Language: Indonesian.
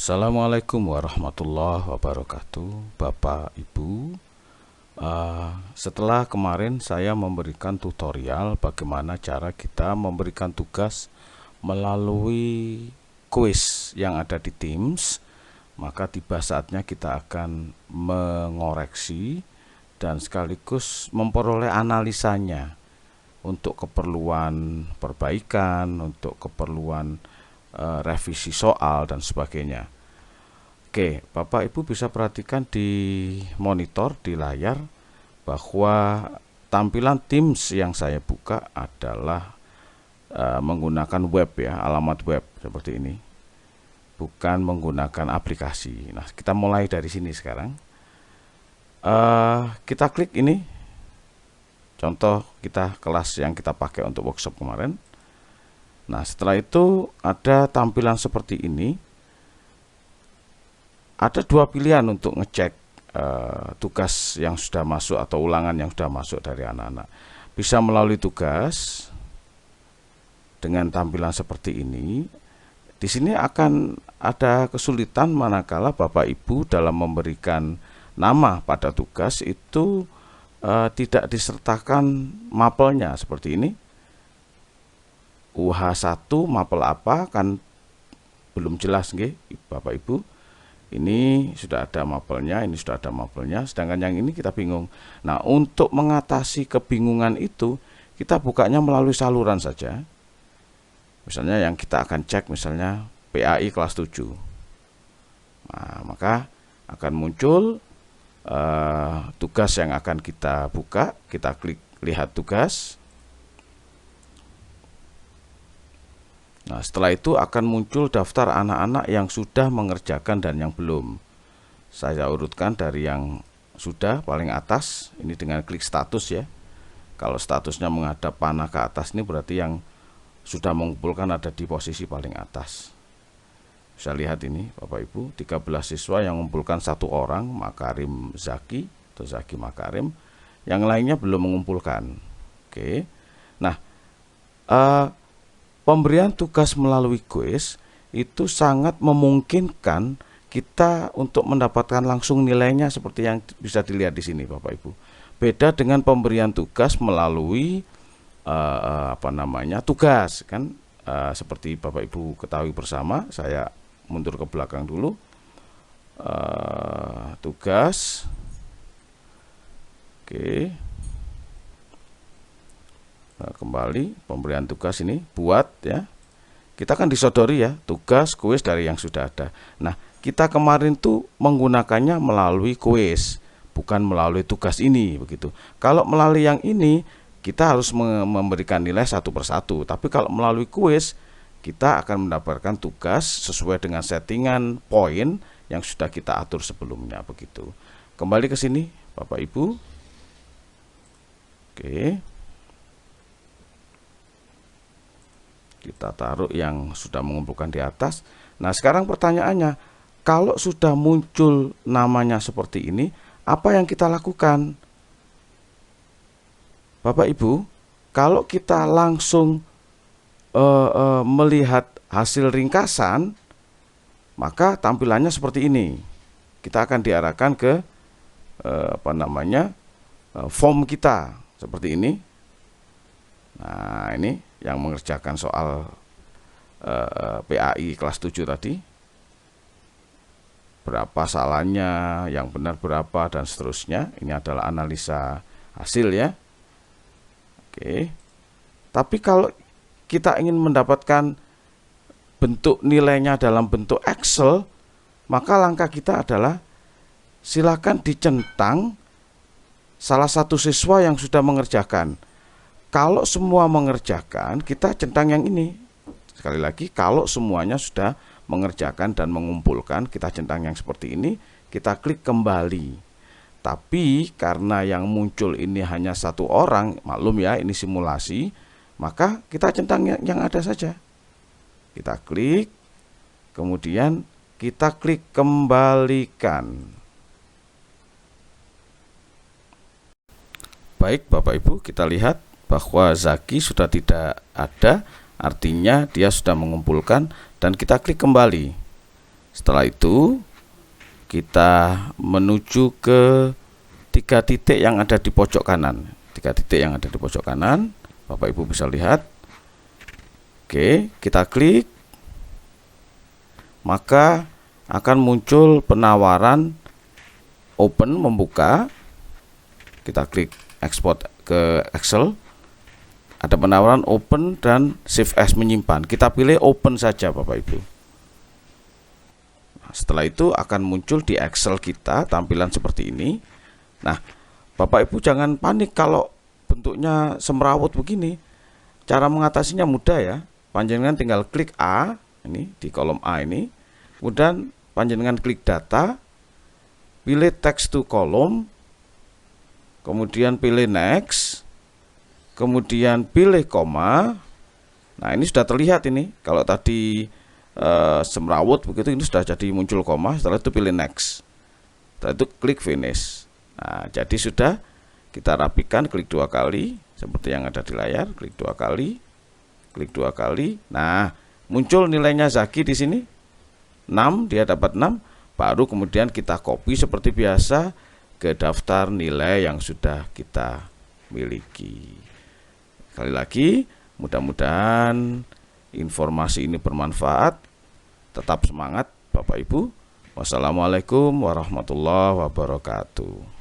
Assalamualaikum warahmatullahi wabarakatuh, Bapak Ibu. Setelah kemarin saya memberikan tutorial bagaimana cara kita memberikan tugas melalui kuis yang ada di Teams, maka tiba saatnya kita akan mengoreksi dan sekaligus memperoleh analisanya untuk keperluan perbaikan, untuk keperluan revisi soal dan sebagainya. Oke, Bapak Ibu bisa perhatikan di monitor di layar bahwa tampilan Teams yang saya buka adalah menggunakan web ya, alamat web seperti ini. Bukan menggunakan aplikasi. Nah, kita mulai dari sini sekarang. Kita klik ini. Contoh kita kelas yang kita pakai untuk workshop kemarin. Nah, setelah itu ada tampilan seperti ini. Ada dua pilihan untuk ngecek tugas yang sudah masuk atau ulangan yang sudah masuk dari anak-anak. Bisa melalui tugas dengan tampilan seperti ini. Di sini akan ada kesulitan manakala Bapak Ibu dalam memberikan nama pada tugas itu tidak disertakan mapelnya seperti ini. UH1 mapel apa kan belum jelas nggih Bapak Ibu. Ini sudah ada mapelnya, ini sudah ada mapelnya, sedangkan yang ini kita bingung. Nah, untuk mengatasi kebingungan itu kita bukanya melalui saluran saja. Misalnya yang kita akan cek misalnya PAI kelas 7. Nah, maka akan muncul tugas yang akan kita buka, kita klik lihat tugas. Nah, setelah itu akan muncul daftar anak-anak yang sudah mengerjakan dan yang belum. Saya urutkan dari yang sudah paling atas, ini dengan klik status ya. Kalau statusnya menghadap panah ke atas ini berarti yang sudah mengumpulkan ada di posisi paling atas. Bisa lihat ini Bapak Ibu, 13 siswa yang mengumpulkan satu orang, Makarim Zaki atau Zaki Makarim. Yang lainnya belum mengumpulkan. Oke. Nah, pemberian tugas melalui kuis itu sangat memungkinkan kita untuk mendapatkan langsung nilainya seperti yang bisa dilihat di sini Bapak Ibu. Beda dengan pemberian tugas melalui tugas kan, seperti Bapak Ibu ketahui bersama. Saya mundur ke belakang dulu. Tugas. Oke. Nah, kembali pemberian tugas ini buat ya, kita kan disodori ya tugas kuis dari yang sudah ada. Nah, kita kemarin tuh menggunakannya melalui kuis, bukan melalui tugas ini begitu. Kalau melalui yang ini kita harus memberikan nilai satu persatu, tapi kalau melalui kuis kita akan mendapatkan tugas sesuai dengan settingan poin yang sudah kita atur sebelumnya begitu. Kembali ke sini Bapak Ibu. Oke. Kita taruh yang sudah mengumpulkan di atas. Nah, sekarang pertanyaannya, kalau sudah muncul namanya seperti ini, apa yang kita lakukan? Bapak Ibu, kalau kita langsung melihat hasil ringkasan, maka tampilannya seperti ini. Kita akan diarahkan ke form kita seperti ini. Nah, ini yang mengerjakan soal PAI kelas 7 tadi. Berapa salahnya, yang benar berapa, dan seterusnya. Ini adalah analisa hasil ya. Oke. Tapi kalau kita ingin mendapatkan bentuk nilainya dalam bentuk Excel, maka langkah kita adalah silakan dicentang salah satu siswa yang sudah mengerjakan. Kalau semua mengerjakan, kita centang yang ini. Sekali lagi, kalau semuanya sudah mengerjakan dan mengumpulkan, kita centang yang seperti ini, kita klik kembali. Tapi karena yang muncul ini hanya satu orang, maklum ya, ini simulasi, maka kita centang yang ada saja. Kita klik, kemudian kita klik kembalikan. Baik Bapak Ibu, kita lihat bahwa Zaki sudah tidak ada, artinya dia sudah mengumpulkan, dan kita klik kembali. Setelah itu kita menuju ke 3 titik yang ada di pojok kanan. 3 titik yang ada di pojok kanan, Bapak Ibu bisa lihat. Oke, kita klik, maka akan muncul penawaran open, membuka. Kita klik export ke Excel, ada penawaran open dan save as, menyimpan. Kita pilih open saja Bapak Ibu. Nah, setelah itu akan muncul di Excel kita tampilan seperti ini. Nah, Bapak Ibu jangan panik kalau bentuknya semrawut begini. Cara mengatasinya mudah ya. Panjenengan tinggal klik A, ini di kolom A ini. Kemudian panjenengan klik data, pilih text to column, kemudian pilih next, kemudian pilih koma. Nah, ini sudah terlihat ini. Kalau tadi semrawut begitu, ini sudah jadi muncul koma. Setelah itu pilih next. Setelah itu klik finish. Nah, jadi sudah kita rapikan, klik 2 kali seperti yang ada di layar, klik 2 kali, klik 2 kali. Nah, muncul nilainya Zaki di sini 6, dia dapat 6. Baru kemudian kita copy seperti biasa ke daftar nilai yang sudah kita miliki. Sekali lagi, mudah-mudahan informasi ini bermanfaat. Tetap semangat Bapak Ibu. Wassalamualaikum warahmatullahi wabarakatuh.